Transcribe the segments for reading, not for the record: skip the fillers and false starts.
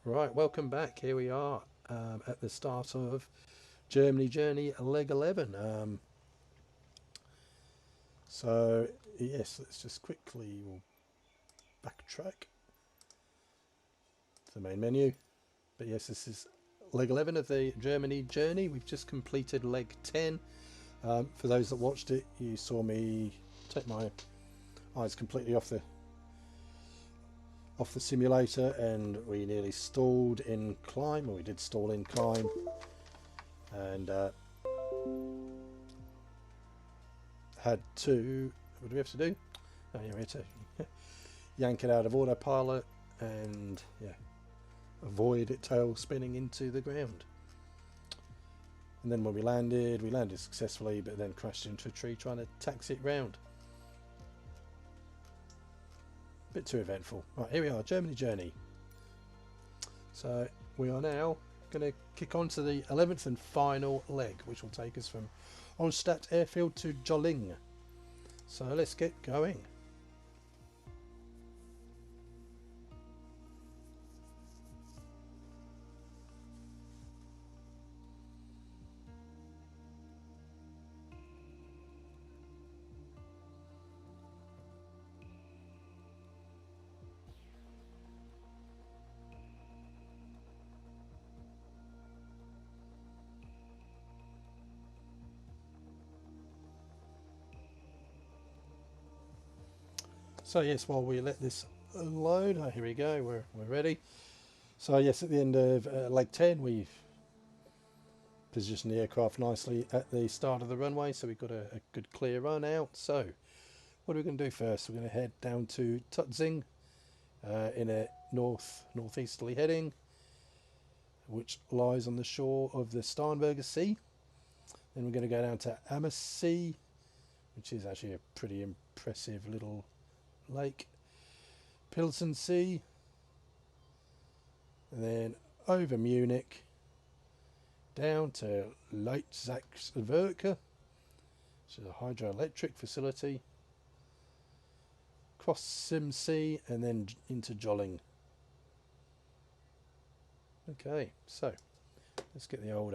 Right, welcome back. Here we are at the start of Germany Journey Leg 11. So, yes, let's just quickly we'll backtrack to the main menu. But yes, this is Leg 11 of the Germany Journey. We've just completed Leg 10. For those that watched it, you saw me take my eyes completely off the simulator, and we nearly stalled in climb, or we did stall in climb, and had to. What do we have to do? Oh, yeah, we had to yank it out of autopilot and avoid it tail spinning into the ground. And then when we landed successfully, but then crashed into a tree trying to taxi it round. Bit too eventful. Right, here we are, Germany Journey. So we are now going to kick on to the 11th and final leg, which will take us from Onstadt Airfield to Jolling. So let's get going. So yes, while we let this load, here we go, we're ready. So yes, at the end of leg 10, we've positioned the aircraft nicely at the start of the runway, so we've got a good clear run out. So what are we going to do first? We're going to head down to Tutzing in a northeasterly heading, which lies on the shore of the Starnberger Sea. Then we're going to go down to Ammersee, which is actually a pretty impressive little lake. Pilsen Sea, and then over Munich down to Leitzachswerke, which is a hydroelectric facility, cross Simsee, and then into Jolling. Okay, so let's get the old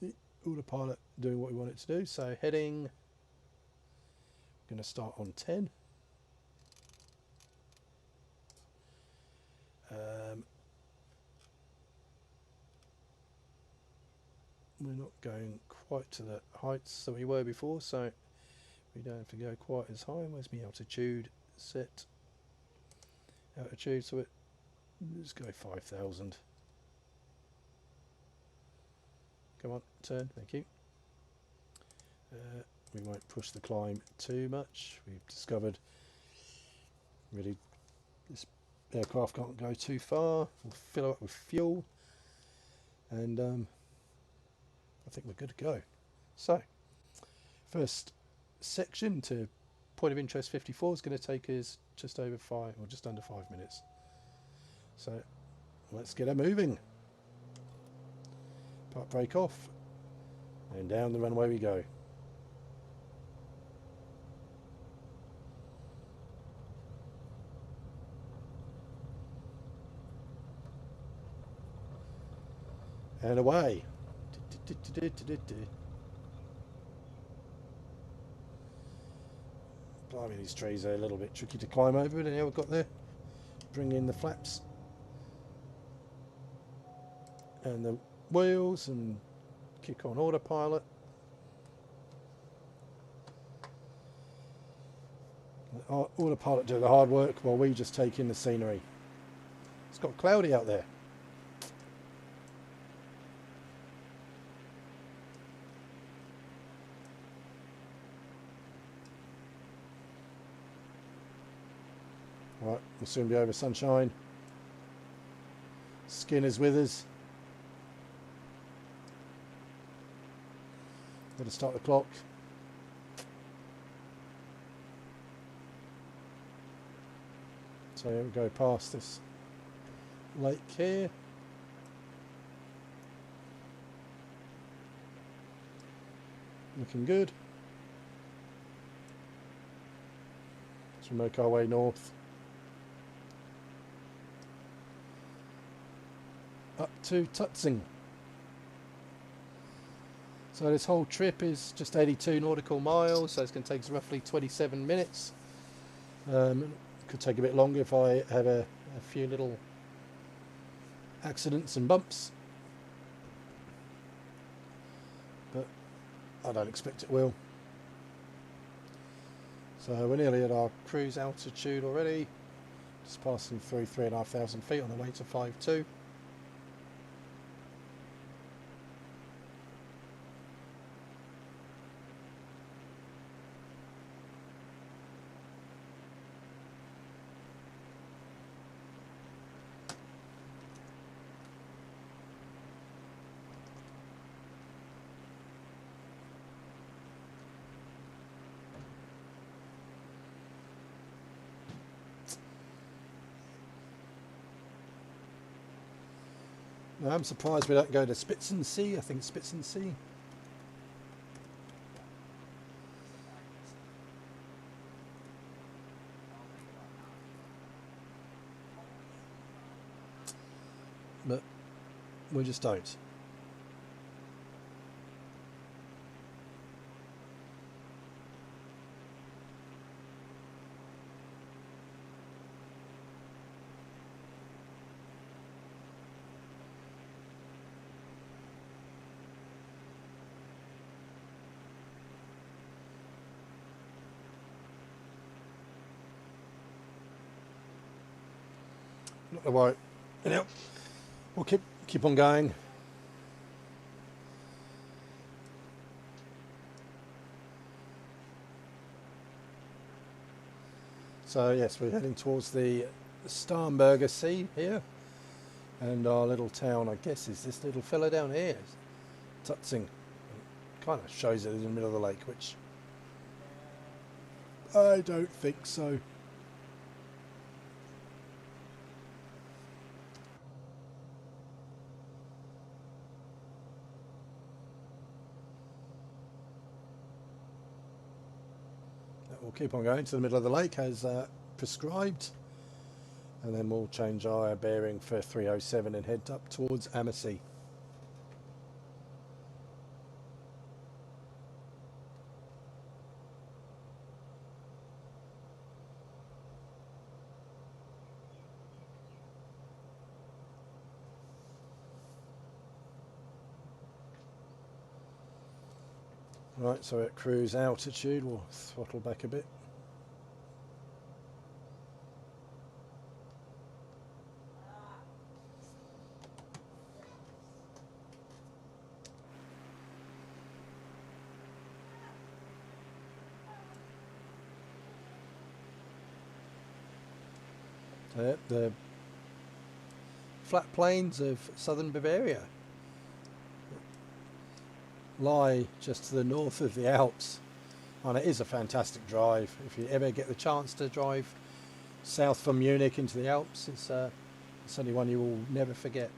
the autopilot doing what we want it to do. So heading, going to start on 10. We're not going quite to the heights that we were before, so we don't have to go quite as high. Where's my altitude set? Altitude, so let's go 5,000. Come on, turn, thank you. We won't push the climb too much. We've discovered really this aircraft can't go too far. We'll fill up with fuel, and I think we're good to go. So, first section to point of interest 54 is going to take us just over 5 or just under 5 minutes. So, let's get her moving. Part brake off, and down the runway we go. And away. Blimey, these trees are a little bit tricky to climb over, but anyhow, we've got there. Bring in the flaps and the wheels and kick on autopilot. Autopilot do the hard work while we just take in the scenery. It's got cloudy out there. Right, we'll soon be over sunshine. Skin is with us. Got to start the clock. So we go past this lake here. Looking good. So we make our way north. up to Tutzing. So this whole trip is just 82 nautical miles, so it's going to take us roughly 27 minutes. Could take a bit longer if I have a few little accidents and bumps, but I don't expect it will. So we're nearly at our cruise altitude already, just passing through 3,500 feet on the way to 5.2. I'm surprised we don't go to Spitzen's-See. I think Spitzen's-See. But we just don't. Not to worry. Anyhow, we'll keep on going. So yes, we're heading towards the Starnberger Sea here, and our little town, I guess, is this little fella down here, Tutzing. Kind of shows it in the middle of the lake, which I don't think so. We'll keep on going to the middle of the lake as prescribed, and then we'll change our bearing for 307 and head up towards Ammersee. Right, so at cruise altitude, we'll throttle back a bit. The flat plains of southern Bavaria lie just to the north of the Alps, and it is a fantastic drive. If you ever get the chance to drive south from Munich into the Alps, it's certainly one you will never forget.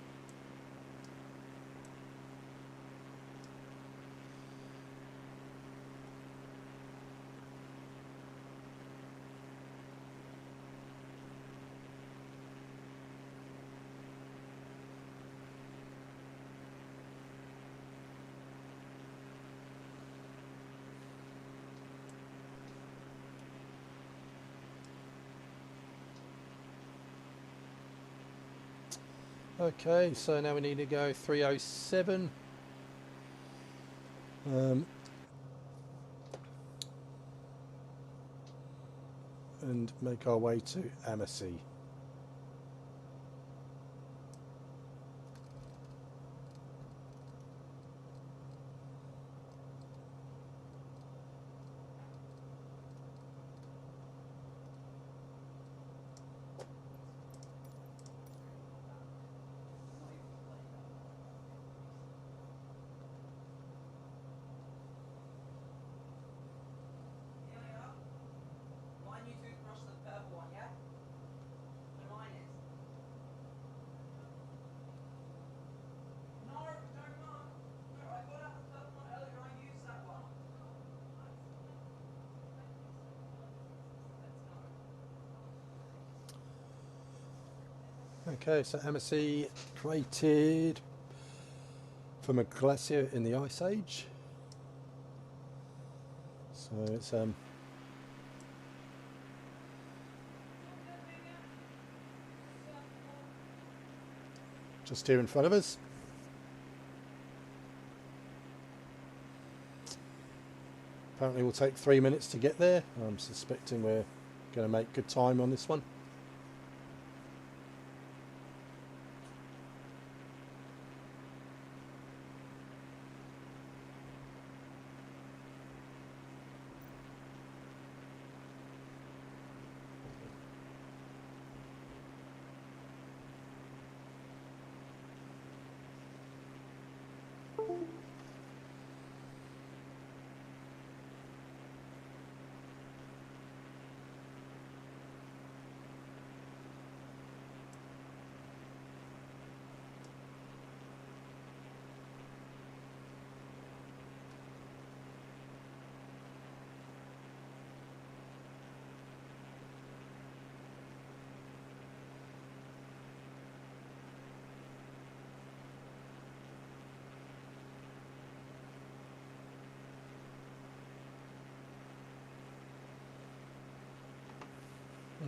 Okay, so now we need to go 307. And make our way to Ammersee. Okay, so Amacy created from a glacier in the Ice Age. So it's just here in front of us. Apparently will take 3 minutes to get there. I'm suspecting we're going to make good time on this one.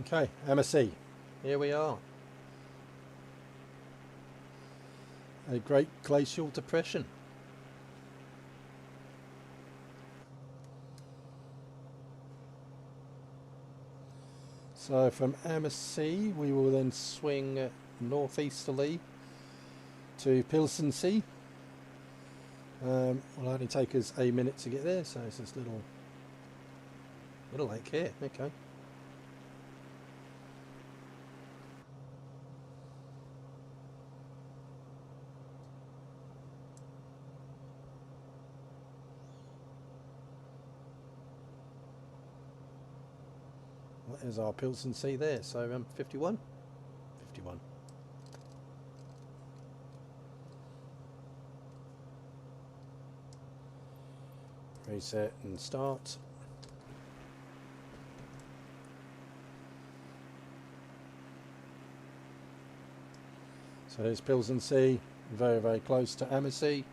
Okay, Amacy, here we are. A great glacial depression. So from Amacy we will then swing northeasterly to Pilsensee. Will only take us a minute to get there, so it's this little lake here. Okay. Well, there's our Pilsensee there, so 51? 51. Reset and start. So there's Pilsensee, very, very close to Amacy.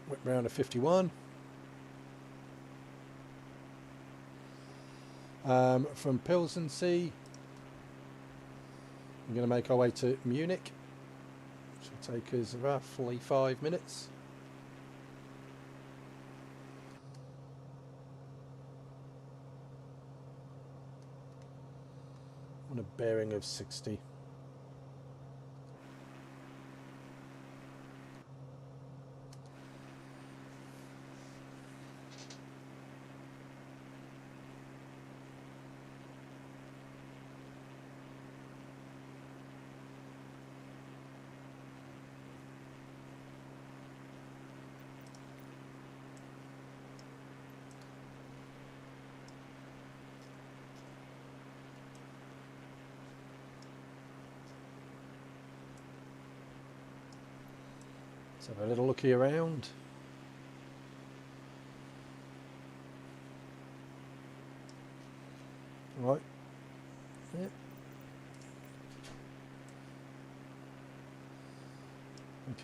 Whip round to 51. From Pilsensee, we're going to make our way to Munich, which will take us roughly 5 minutes. On a bearing of 60. Let's have a little looky around. Right. Yeah.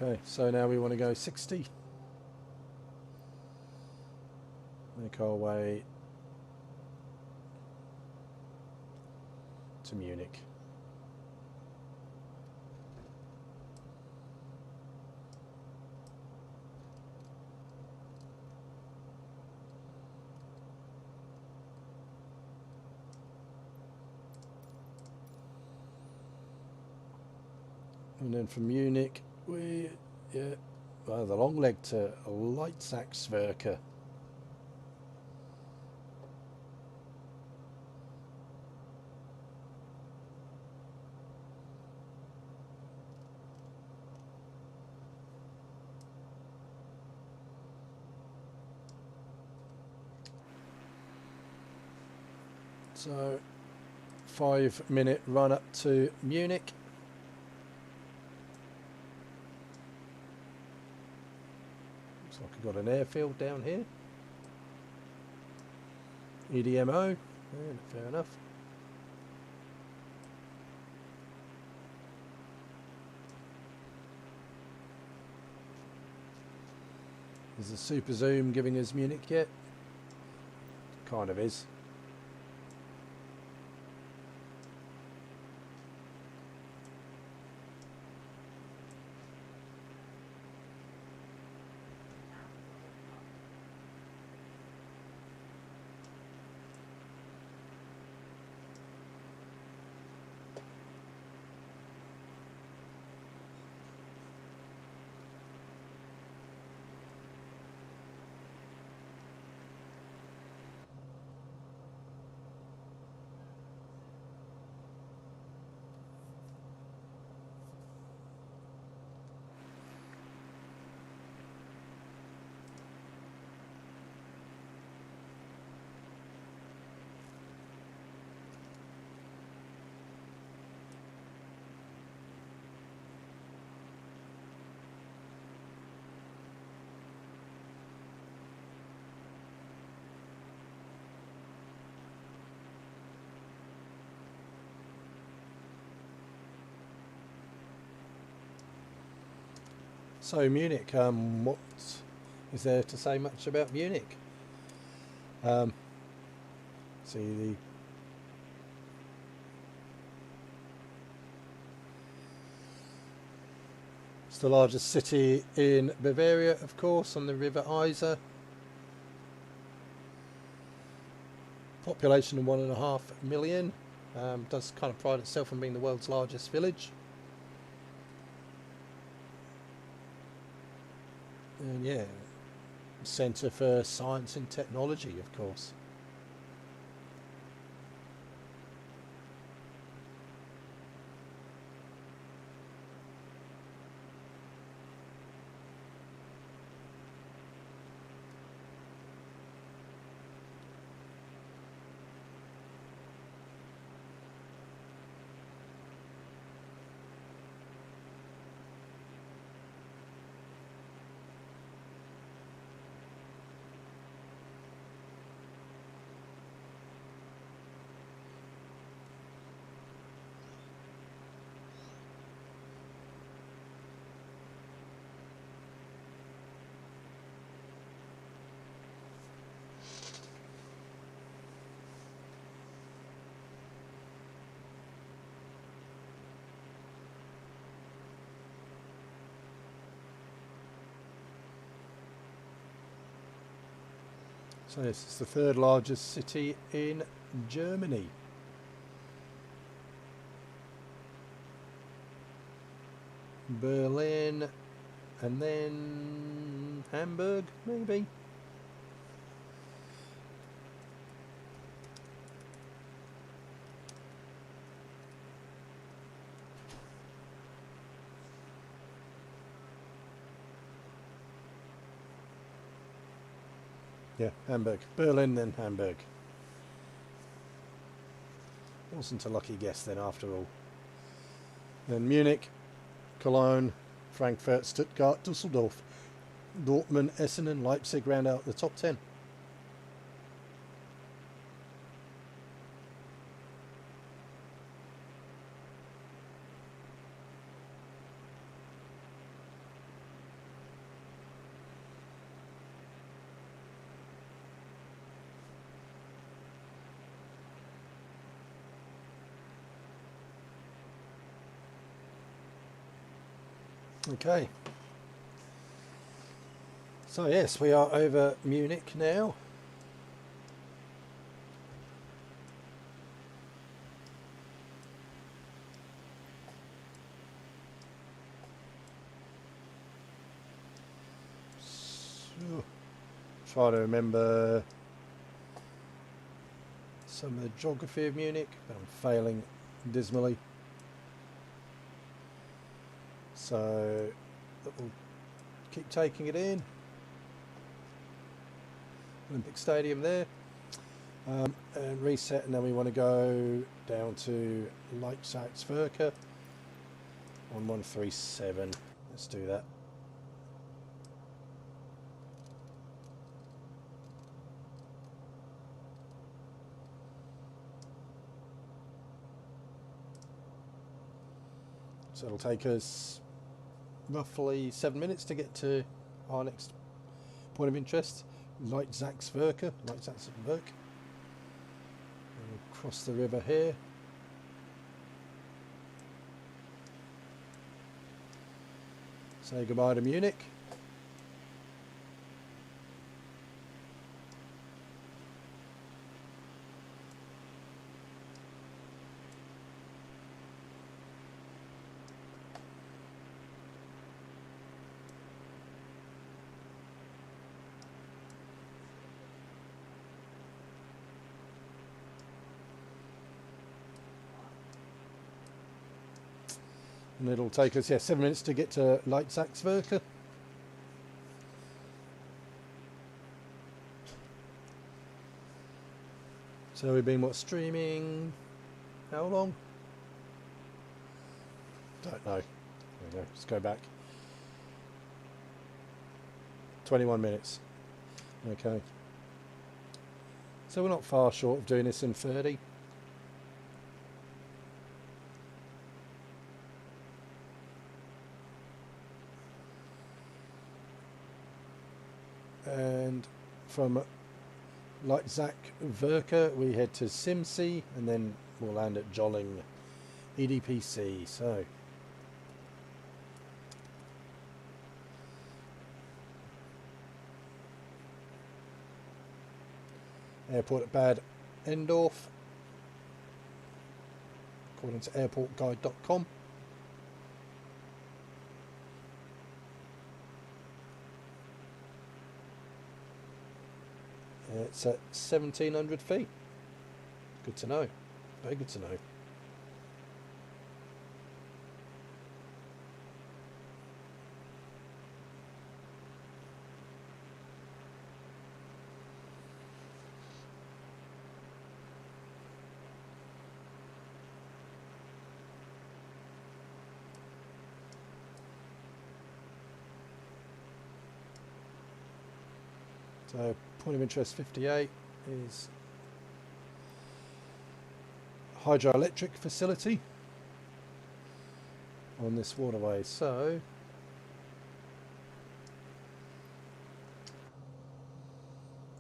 Okay, so now we want to go 60. Make our way to Munich. And then from Munich, the long leg to Leitzachswerke. So 5-minute run up to Munich. Looks like we've got an airfield down here. EDMO. Yeah, fair enough. Is the Super Zoom giving us Munich yet? Kind of is. So Munich, what is there to say much about Munich? See it's the largest city in Bavaria, of course, on the River Isar. Population of 1.5 million. Does kind of pride itself on being the world's largest village. And yeah, centre for science and technology, of course. So this is the third largest city in Germany. Berlin, and then Hamburg, maybe. Yeah, Hamburg. Berlin, then Hamburg. Wasn't a lucky guess then, after all. Then Munich, Cologne, Frankfurt, Stuttgart, Dusseldorf, Dortmund, Essen and Leipzig round out the top 10. Okay. So yes, we are over Munich now. So, try to remember some of the geography of Munich, but I'm failing dismally. So we'll keep taking it in. Olympic Stadium there. And reset, and then we want to go down to Leipzig-Zwerke on 137. Let's do that. So it'll take us roughly 7 minutes to get to our next point of interest, Leitzackswerke. We'll cross the river here. Say goodbye to Munich. And it'll take us, 7 minutes to get to Leitzackswerke. So we've been, streaming how long? Don't know. There we go. Let's go back. 21 minutes. Okay. So we're not far short of doing this in 30. And from Leitzackswerke we head to Simsee, and then we'll land at Jolling EDPC. So airport at Bad Endorf, according to airportguide.com. It's at 1,700 feet. Good to know. Very good to know. So point of interest 58 is hydroelectric facility on this waterway. So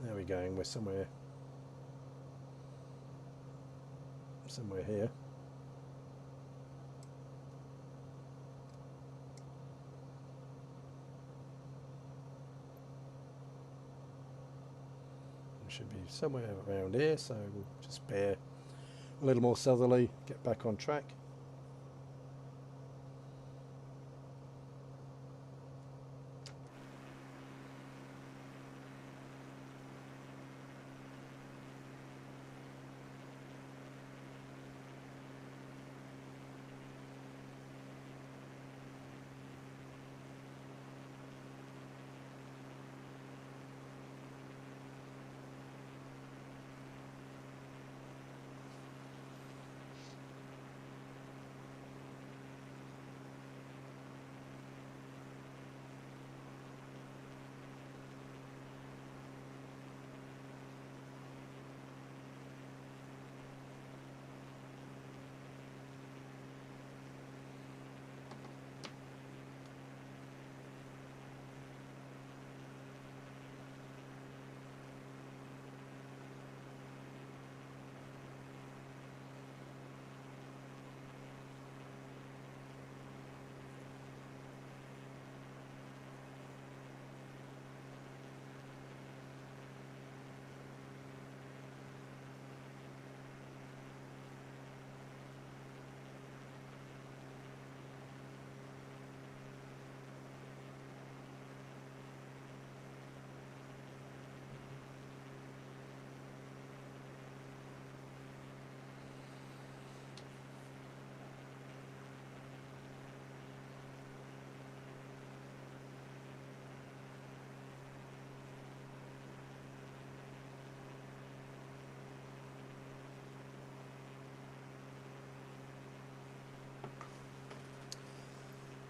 there we're going. We're somewhere here. Should be somewhere around here, so we'll just bear a little more southerly, get back on track.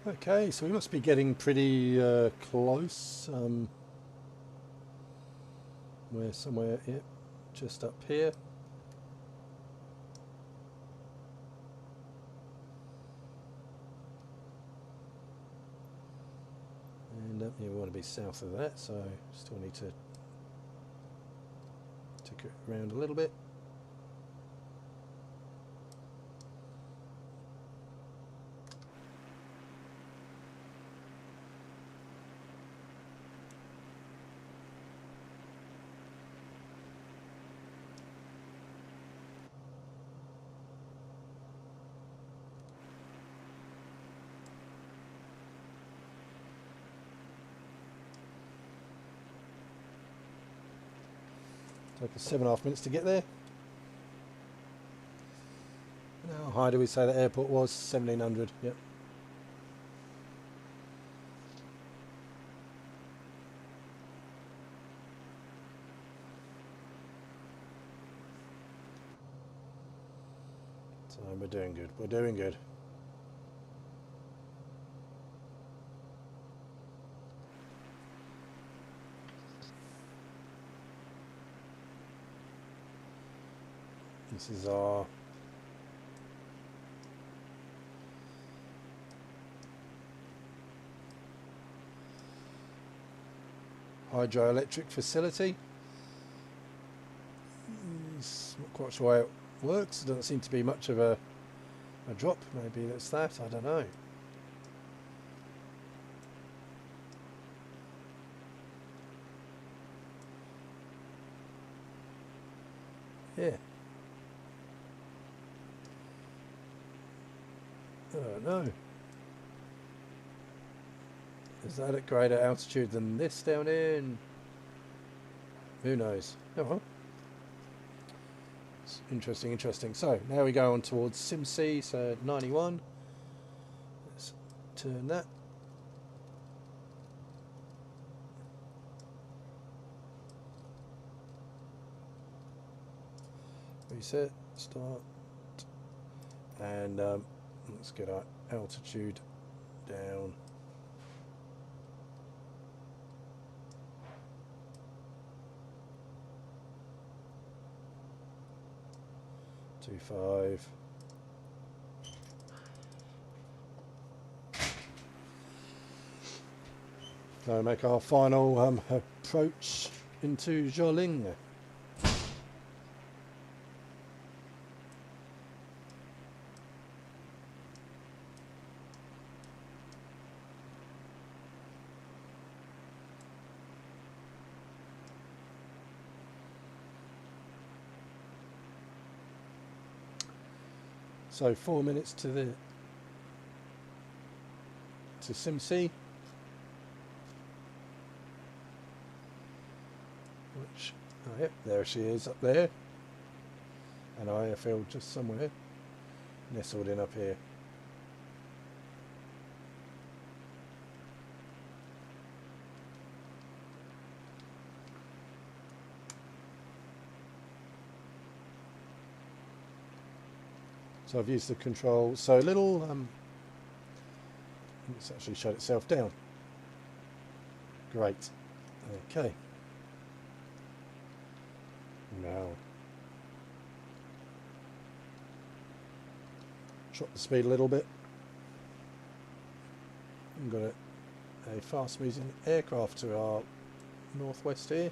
Okay, so we must be getting pretty close. We're somewhere just up here. Yeah, we want to be south of that, so still need to tick it around a little bit. Took us 7.5 minutes to get there. How high do we say the airport was? 1700, yep. So we're doing good, we're doing good. This is our hydroelectric facility. Not quite sure how it works. Doesn't seem to be much of a drop. Maybe that's that, I don't know. Yeah. I don't know. Is that at greater altitude than this down here? And who knows? Oh well. It's interesting, interesting. So now we go on towards SimC, so 91. Let's turn that. Reset, start, and let's get our altitude down. Two 5. So make our final approach into Zholing. So 4 minutes to SimC, which yep, there she is up there, and IFL just somewhere nestled in up here. So I've used the control, so little, it's actually shut itself down. Great. Okay. Now, drop the speed a little bit. We've got a fast moving aircraft to our northwest here.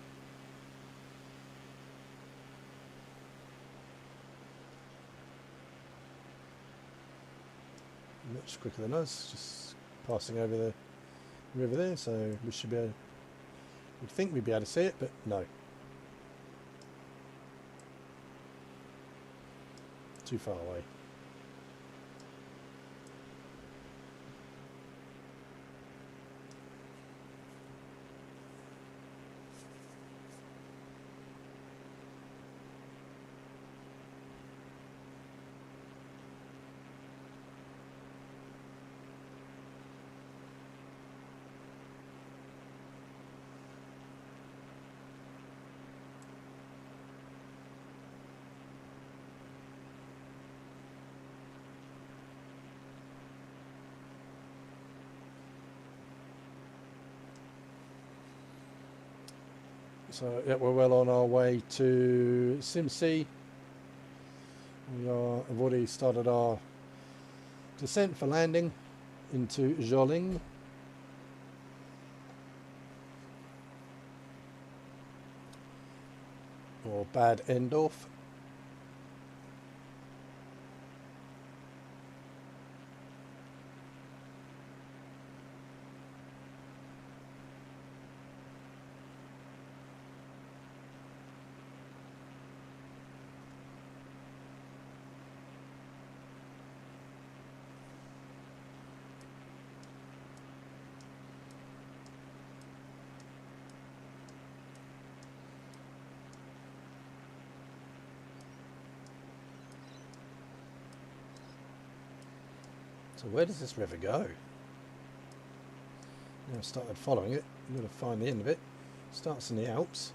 Much quicker than us, just passing over the river there, so we should be able, we'd think we'd be able to see it, but no. Too far away. So yeah, we're well on our way to SimC. We have already started our descent for landing into Zholing. or Bad Endorf. So where does this river go? Now I've started following it, I'm going to find the end of it. Starts in the Alps.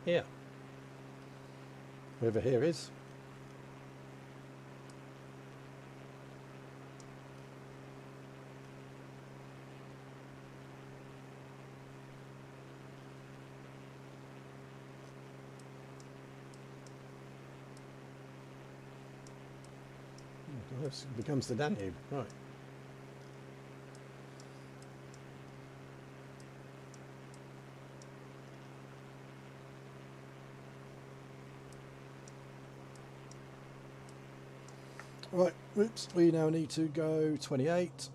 Here. River here is. This becomes the Danube, right. Right, oops, we now need to go 28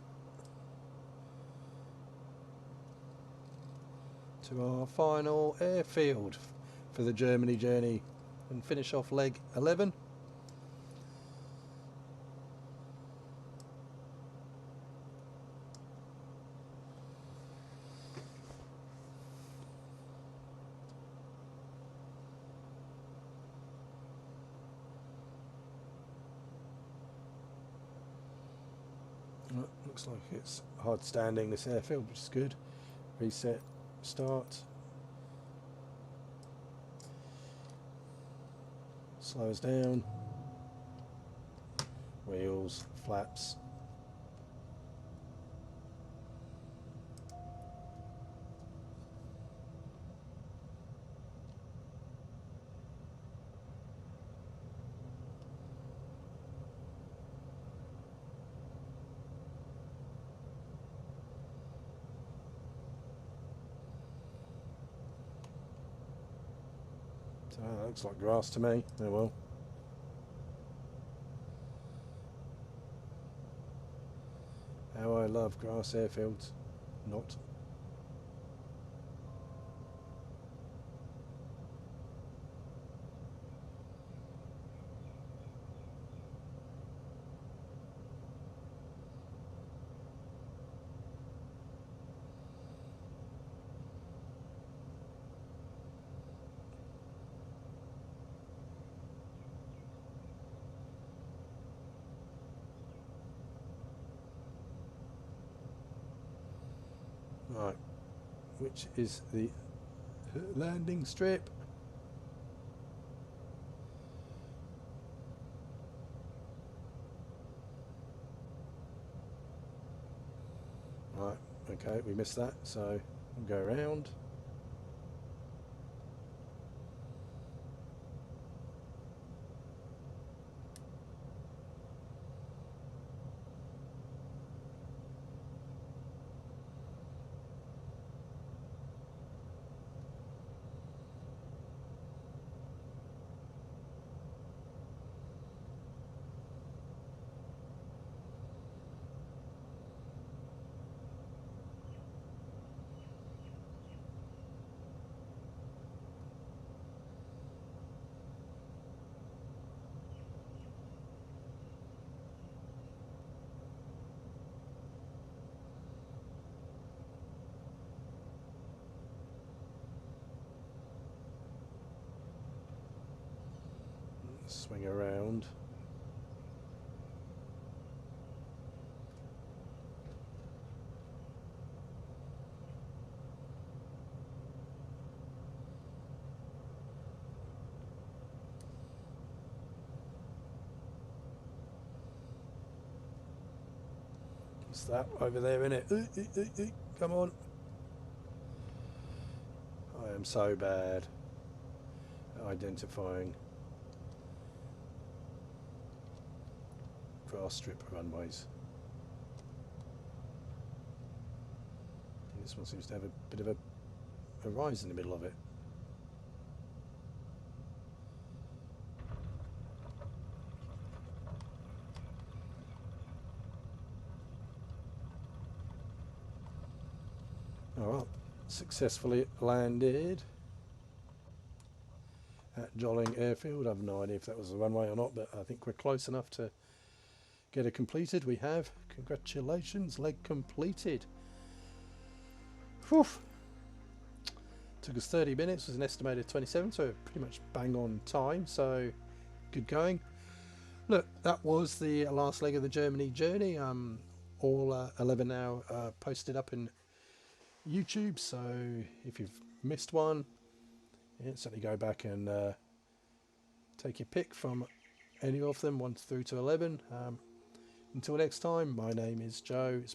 to our final airfield for the Germany journey and finish off leg 11. Looks like it's hard standing, this airfield, which is good. Reset, start. Slows down. Wheels, flaps. So that looks like grass to me. Oh well. How I love grass airfields. Not. Right, which is the landing strip. Right, okay, we missed that, so we'll go around. Swing around. What's that over there, innit? Come on. I'm so bad at identifying grass strip runways. This one seems to have a bit of a rise in the middle of it. Alright, successfully landed at Jolling Airfield. I have no idea if that was the runway or not, but I think we're close enough to get it completed. We have. Congratulations, leg completed. Whew. Took us 30 minutes, was an estimated 27, so pretty much bang on time, so good going. Look, that was the last leg of the Germany journey. All 11 now posted up in YouTube, so if you've missed one, yeah, certainly go back and take your pick from any of them, 1 through to 11. Until next time, my name is Joe. It's